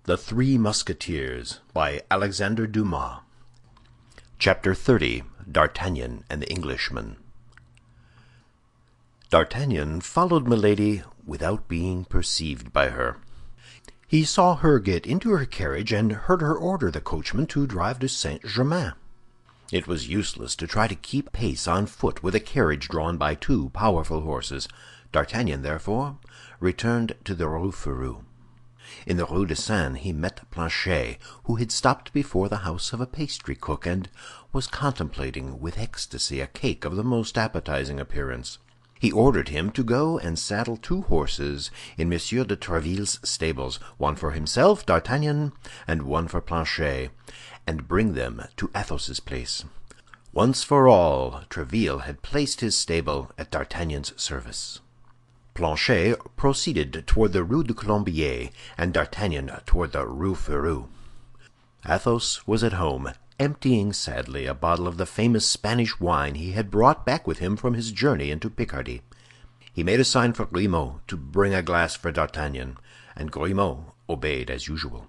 The Three Musketeers by Alexandre Dumas. Chapter 30. D'Artagnan and the Englishman. D'Artagnan followed Milady without being perceived by her. He saw her get into her carriage and heard her order the coachman to drive to Saint-Germain. It was useless to try to keep pace on foot with a carriage drawn by two powerful horses. D'Artagnan, therefore, returned to the Rue Férou. In the Rue de Seine he met Planchet, who had stopped before the house of a pastry cook, and was contemplating with ecstasy a cake of the most appetizing appearance. He ordered him to go and saddle two horses in Monsieur de Tréville's stables, one for himself, D'Artagnan, and one for Planchet, and bring them to Athos's place. Once for all, Tréville had placed his stable at D'Artagnan's service. Planchet proceeded toward the Rue du Colombier, and D'Artagnan toward the Rue Férou. Athos was at home, emptying sadly a bottle of the famous Spanish wine he had brought back with him from his journey into Picardy. He made a sign for Grimaud to bring a glass for D'Artagnan, and Grimaud obeyed as usual.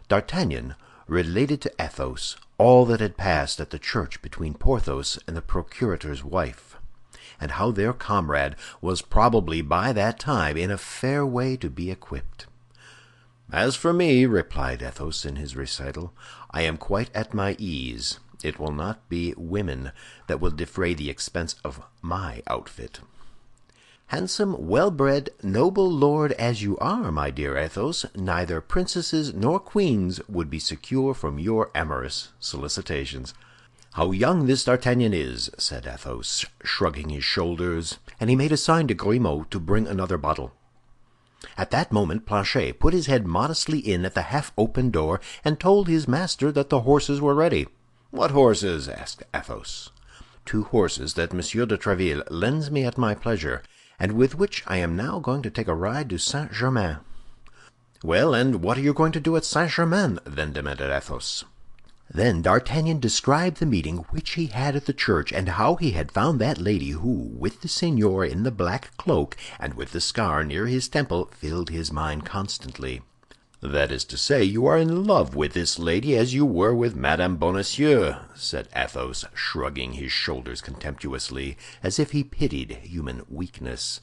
D'Artagnan related to Athos all that had passed at the church between Porthos and the procurator's wife, and how their comrade was probably by that time in a fair way to be equipped. "As for me," replied Athos in his recital, "I am quite at my ease. It will not be women that will defray the expense of my outfit." "Handsome, well-bred, noble lord as you are, my dear Athos, neither princesses nor queens would be secure from your amorous solicitations." "How young this D'Artagnan is," said Athos, shrugging his shoulders, and he made a sign to Grimaud to bring another bottle. At that moment Planchet put his head modestly in at the half-open door, and told his master that the horses were ready. "What horses?" asked Athos. "Two horses that Monsieur de Tréville lends me at my pleasure, and with which I am now going to take a ride to Saint-Germain." "Well, and what are you going to do at Saint-Germain, then?" demanded Athos. Then D'Artagnan described the meeting which he had at the church, and how he had found that lady who, with the seigneur in the black cloak, and with the scar near his temple, filled his mind constantly. "That is to say, you are in love with this lady as you were with Madame Bonacieux," said Athos, shrugging his shoulders contemptuously, as if he pitied human weakness.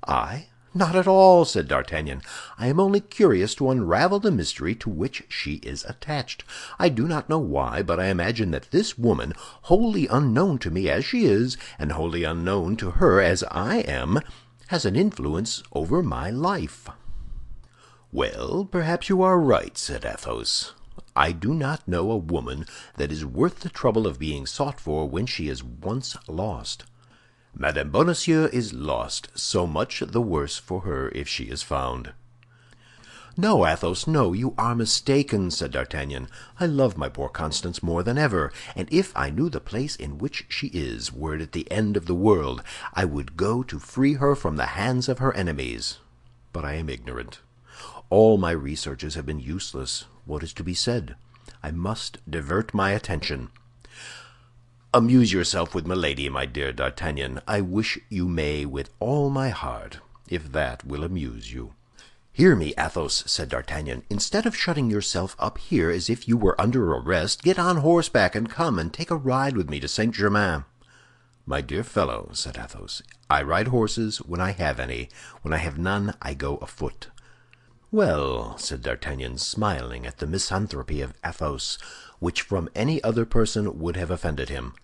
"I? Not at all," said D'Artagnan. "I am only curious to unravel the mystery to which she is attached. I do not know why, but I imagine that this woman, wholly unknown to me as she is, and wholly unknown to her as I am, has an influence over my life." "Well, perhaps you are right," said Athos. "I do not know a woman that is worth the trouble of being sought for when she is once lost. Madame Bonacieux is lost, so much the worse for her if she is found." "No, Athos, no, you are mistaken," said D'Artagnan. "I love my poor Constance more than ever, and if I knew the place in which she is, were it at the end of the world, I would go to free her from the hands of her enemies. But I am ignorant. All my researches have been useless. What is to be said? I must divert my attention." "Amuse yourself with Milady, my dear D'Artagnan. I wish you may with all my heart, if that will amuse you." "Hear me, Athos," said D'Artagnan. "Instead of shutting yourself up here as if you were under arrest, get on horseback and come and take a ride with me to Saint-Germain." "My dear fellow," said Athos, "I ride horses when I have any. When I have none, I go afoot." "Well," said D'Artagnan, smiling at the misanthropy of Athos, which from any other person would have offended him,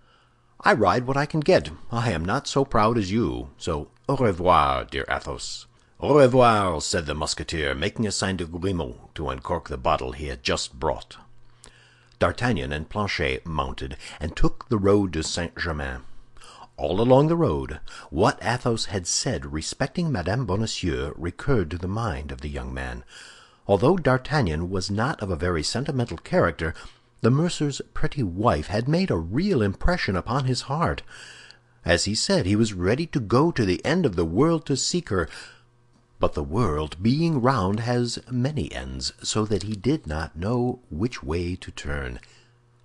"I ride what I can get. I am not so proud as you. So au revoir, dear Athos." "Au revoir," said the Musketeer, making a sign to Grimaud to uncork the bottle he had just brought. D'Artagnan and Planchet mounted, and took the road to Saint-Germain. All along the road, what Athos had said respecting Madame Bonacieux recurred to the mind of the young man. Although D'Artagnan was not of a very sentimental character, the mercer's pretty wife had made a real impression upon his heart. As he said, he was ready to go to the end of the world to seek her. But the world, being round, has many ends, so that he did not know which way to turn.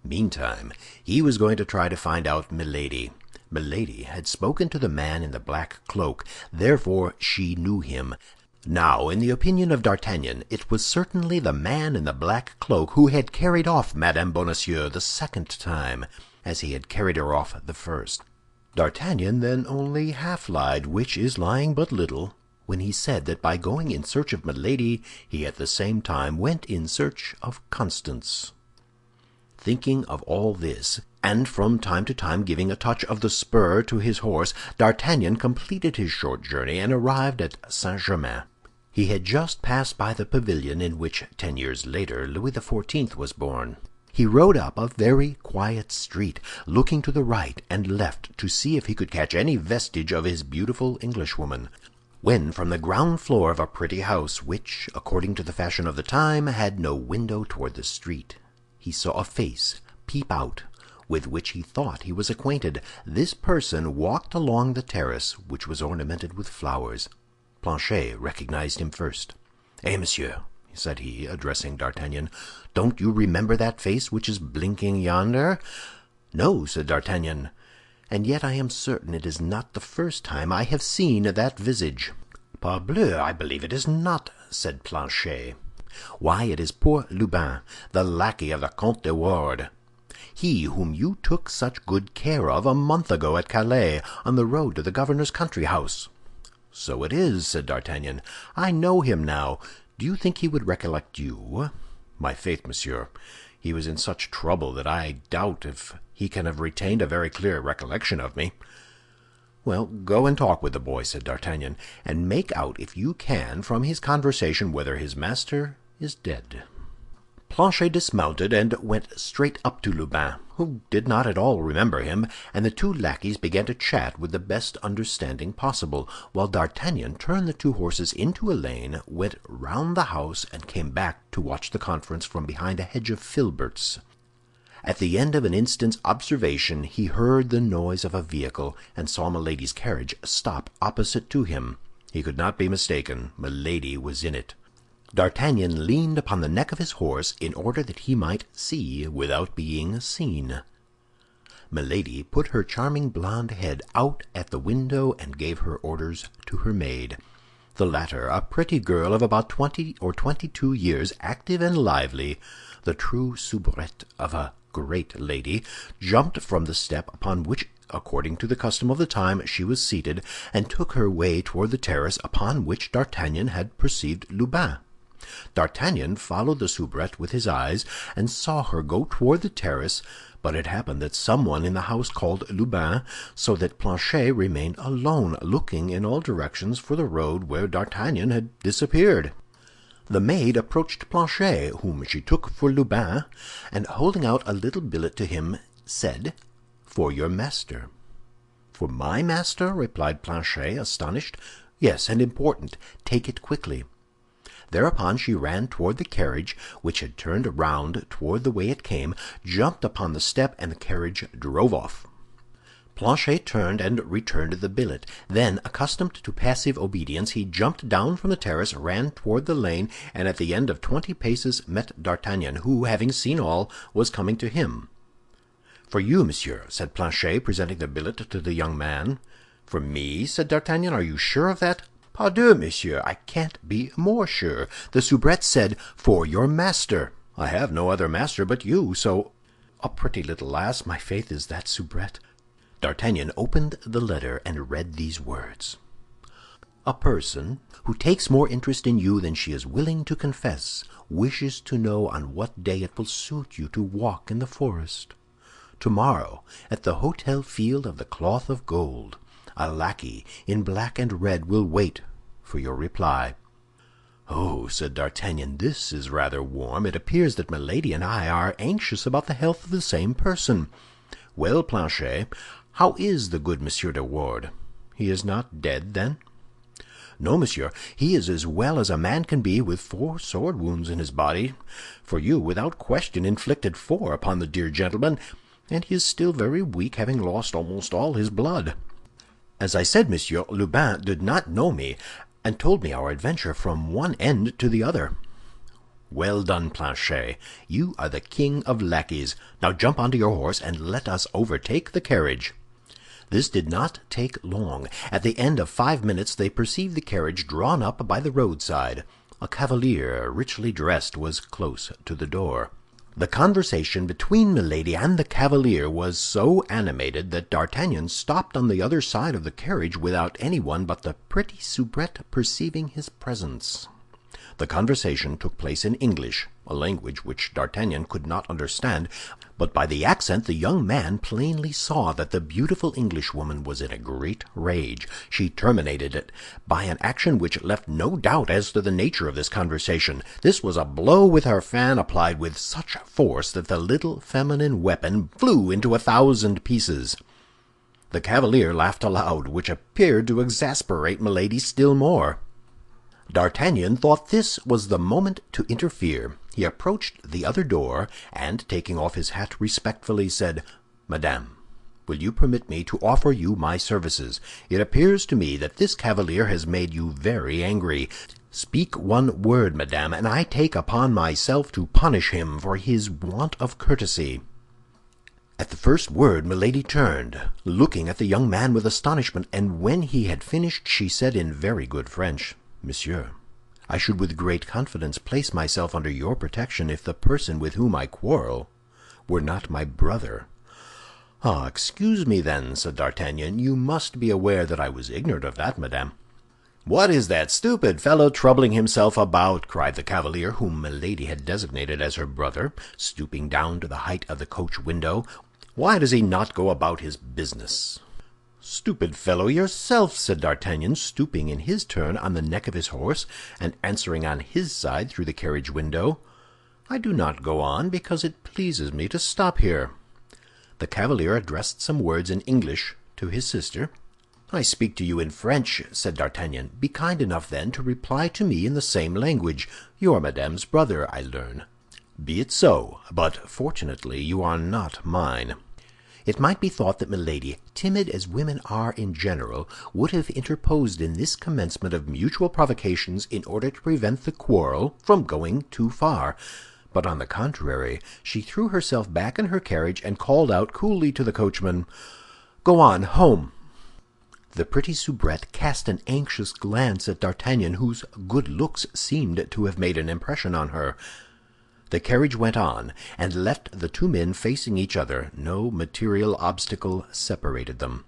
Meantime, he was going to try to find out Milady. Milady had spoken to the man in the black cloak, therefore she knew him. Now, in the opinion of D'Artagnan, it was certainly the man in the black cloak who had carried off Madame Bonacieux the second time, as he had carried her off the first. D'Artagnan then only half lied, which is lying but little, when he said that by going in search of Milady, he at the same time went in search of Constance. Thinking of all this, and from time to time giving a touch of the spur to his horse, D'Artagnan completed his short journey and arrived at Saint-Germain. He had just passed by the pavilion in which, 10 years later, Louis XIV was born. He rode up a very quiet street, looking to the right and left to see if he could catch any vestige of his beautiful Englishwoman, when from the ground floor of a pretty house, which, according to the fashion of the time, had no window toward the street, he saw a face peep out, with which he thought he was acquainted. This person walked along the terrace, which was ornamented with flowers. Planchet recognized him first. "Eh, monsieur," said he, addressing D'Artagnan, "don't you remember that face which is blinking yonder?" "No," said D'Artagnan, "and yet I am certain it is not the first time I have seen that visage." "Parbleu, I believe it is not," said Planchet. "Why, it is poor Lubin, the lackey of the Comte de Wardes. He whom you took such good care of a month ago at Calais, on the road to the governor's country house." "So it is," said D'Artagnan. "I know him now. Do you think he would recollect you?" "My faith, monsieur, he was in such trouble that I doubt if he can have retained a very clear recollection of me." "Well, go and talk with the boy," said D'Artagnan, "and make out, if you can, from his conversation whether his master is dead." Planchet dismounted and went straight up to Lubin, who did not at all remember him, and the two lackeys began to chat with the best understanding possible, while D'Artagnan turned the two horses into a lane, went round the house, and came back to watch the conference from behind a hedge of filberts. At the end of an instant's observation, he heard the noise of a vehicle, and saw Milady's carriage stop opposite to him. He could not be mistaken. Milady was in it. D'Artagnan leaned upon the neck of his horse in order that he might see without being seen. Milady put her charming blonde head out at the window and gave her orders to her maid. The latter, a pretty girl of about 20 or 22 years, active and lively, the true soubrette of a great lady, jumped from the step upon which, according to the custom of the time, she was seated, and took her way toward the terrace upon which D'Artagnan had perceived Lubin. D'Artagnan followed the soubrette with his eyes, and saw her go toward the terrace, but it happened that someone in the house called Lubin, so that Planchet remained alone, looking in all directions for the road where D'Artagnan had disappeared. The maid approached Planchet, whom she took for Lubin, and holding out a little billet to him, said, "For your master." "For my master?" replied Planchet, astonished. "Yes, and important. Take it quickly." Thereupon she ran toward the carriage, which had turned round toward the way it came, jumped upon the step, and the carriage drove off. Planchet turned and returned the billet. Then, accustomed to passive obedience, he jumped down from the terrace, ran toward the lane, and at the end of 20 paces met D'Artagnan, who, having seen all, was coming to him. "For you, monsieur," said Planchet, presenting the billet to the young man. "For me?" said D'Artagnan. "Are you sure of that?" "Pardieu, monsieur, I can't be more sure. The soubrette said, 'For your master.' I have no other master but you, so—" "A pretty little lass, my faith, is that soubrette." D'Artagnan opened the letter and read these words: "A person who takes more interest in you than she is willing to confess wishes to know on what day it will suit you to walk in the forest. Tomorrow, at the Hotel Field of the Cloth of Gold, a lackey in black and red will wait for your reply." "Oh," said D'Artagnan, "this is rather warm. It appears that Milady and I are anxious about the health of the same person. Well, Planchet, how is the good Monsieur de Wardes? He is not dead, then?" "No, monsieur, he is as well as a man can be, with 4 sword wounds in his body. For you, without question, inflicted 4 upon the dear gentleman, and he is still very weak, having lost almost all his blood. As I said, monsieur, Lubin did not know me, and told me our adventure from one end to the other." "Well done, Planchet. You are the king of lackeys. Now jump onto your horse, and let us overtake the carriage." This did not take long. At the end of 5 minutes they perceived the carriage drawn up by the roadside. A cavalier, richly dressed, was close to the door. The conversation between Milady and the cavalier was so animated that D'Artagnan stopped on the other side of the carriage without anyone but the pretty soubrette perceiving his presence. The conversation took place in English, a language which D'Artagnan could not understand, but by the accent the young man plainly saw that the beautiful Englishwoman was in a great rage. She terminated it by an action which left no doubt as to the nature of this conversation. This was a blow with her fan applied with such force that the little feminine weapon flew into 1,000 pieces. The cavalier laughed aloud, which appeared to exasperate Milady still more. D'Artagnan thought this was the moment to interfere. He approached the other door, and taking off his hat respectfully, said, "Madame, will you permit me to offer you my services? It appears to me that this cavalier has made you very angry. Speak one word, madame, and I take upon myself to punish him for his want of courtesy." At the first word Milady turned, looking at the young man with astonishment, and when he had finished she said in very good French, "Monsieur, I should with great confidence place myself under your protection if the person with whom I quarrel were not my brother." "Ah, excuse me then," said D'Artagnan. "You must be aware that I was ignorant of that, madame." "What is that stupid fellow troubling himself about?" cried the cavalier, whom Milady had designated as her brother, stooping down to the height of the coach window. "Why does he not go about his business?" "Stupid fellow yourself," said D'Artagnan, stooping in his turn on the neck of his horse, and answering on his side through the carriage window, "I do not go on because it pleases me to stop here." The cavalier addressed some words in English to his sister. "I speak to you in French," said D'Artagnan. "Be kind enough, then, to reply to me in the same language. You are Madame's brother, I learn." "Be it so, but fortunately you are not mine." It might be thought that Milady, timid as women are in general, would have interposed in this commencement of mutual provocations in order to prevent the quarrel from going too far. But on the contrary, she threw herself back in her carriage and called out coolly to the coachman, "Go on, home." The pretty soubrette cast an anxious glance at D'Artagnan, whose good looks seemed to have made an impression on her. The carriage went on, and left the two men facing each other. No material obstacle separated them.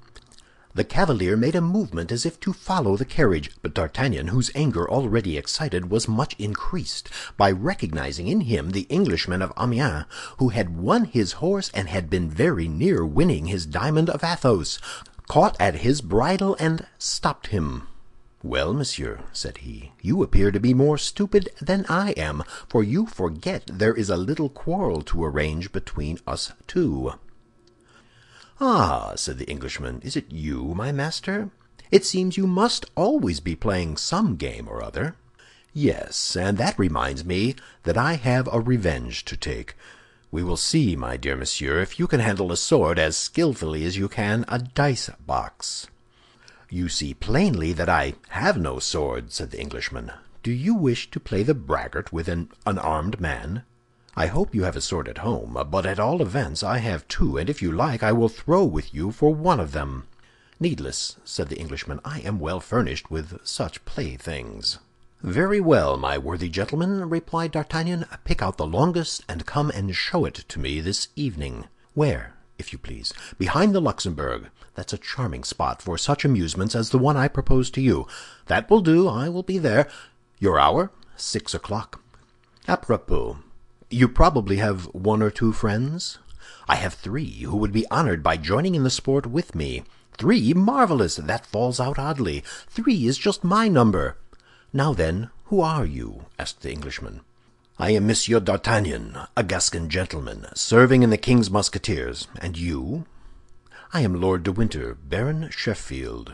The cavalier made a movement as if to follow the carriage, but D'Artagnan, whose anger, already excited, was much increased by recognizing in him the Englishman of Amiens, who had won his horse and had been very near winning his diamond of Athos, caught at his bridle and stopped him. "Well, monsieur," said he, "you appear to be more stupid than I am, for you forget there is a little quarrel to arrange between us two." "Ah," said the Englishman, "is it you, my master? It seems you must always be playing some game or other." "Yes, and that reminds me that I have a revenge to take. We will see, my dear monsieur, if you can handle a sword as skillfully as you can a dice box." "You see plainly that I have no sword," said the Englishman. "Do you wish to play the braggart with an unarmed man? I hope you have a sword at home, but at all events I have two, and if you like I will throw with you for one of them." "Needless," said the Englishman. "I am well furnished with such playthings." "Very well, my worthy gentleman," replied D'Artagnan. "Pick out the longest and come and show it to me this evening." "Where, if you please?" "Behind the Luxembourg. That's a charming spot for such amusements as the one I propose to you." "That will do, I will be there." "Your hour?" "6 o'clock." "Apropos, you probably have one or two friends?" "I have 3 who would be honored by joining in the sport with me." "3? Marvelous! That falls out oddly. 3 is just my number." "Now then, who are you?" asked the Englishman. "I am Monsieur d'Artagnan, a Gascon gentleman, serving in the King's Musketeers. And you?" "I am Lord de Winter, Baron Sheffield."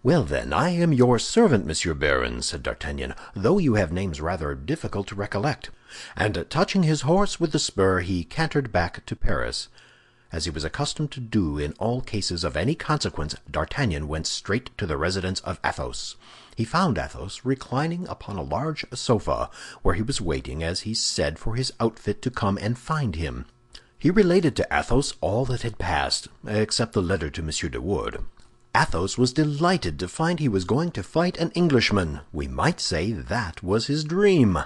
"Well, then, I am your servant, Monsieur Baron," said D'Artagnan, "though you have names rather difficult to recollect." And touching his horse with the spur, he cantered back to Paris. As he was accustomed to do in all cases of any consequence, D'Artagnan went straight to the residence of Athos. He found Athos reclining upon a large sofa, where he was waiting, as he said, for his outfit to come and find him. He related to Athos all that had passed, except the letter to Monsieur de Wardes. Athos was delighted to find he was going to fight an Englishman. We might say that was his dream.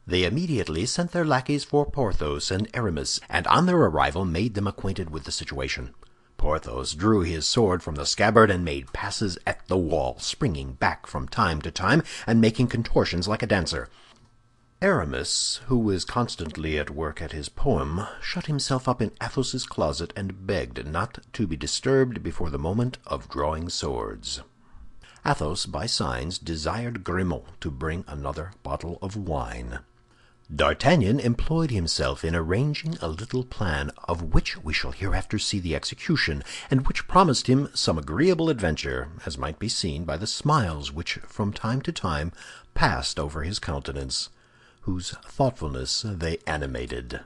They immediately sent their lackeys for Porthos and Aramis, and on their arrival made them acquainted with the situation. Porthos drew his sword from the scabbard and made passes at the wall, springing back from time to time and making contortions like a dancer. Aramis, who was constantly at work at his poem, shut himself up in Athos's closet and begged not to be disturbed before the moment of drawing swords. Athos, by signs, desired Grimaud to bring another bottle of wine. D'Artagnan employed himself in arranging a little plan, of which we shall hereafter see the execution, and which promised him some agreeable adventure, as might be seen by the smiles which from time to time passed over his countenance, whose thoughtfulness they animated.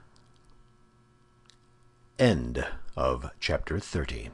End of chapter 30.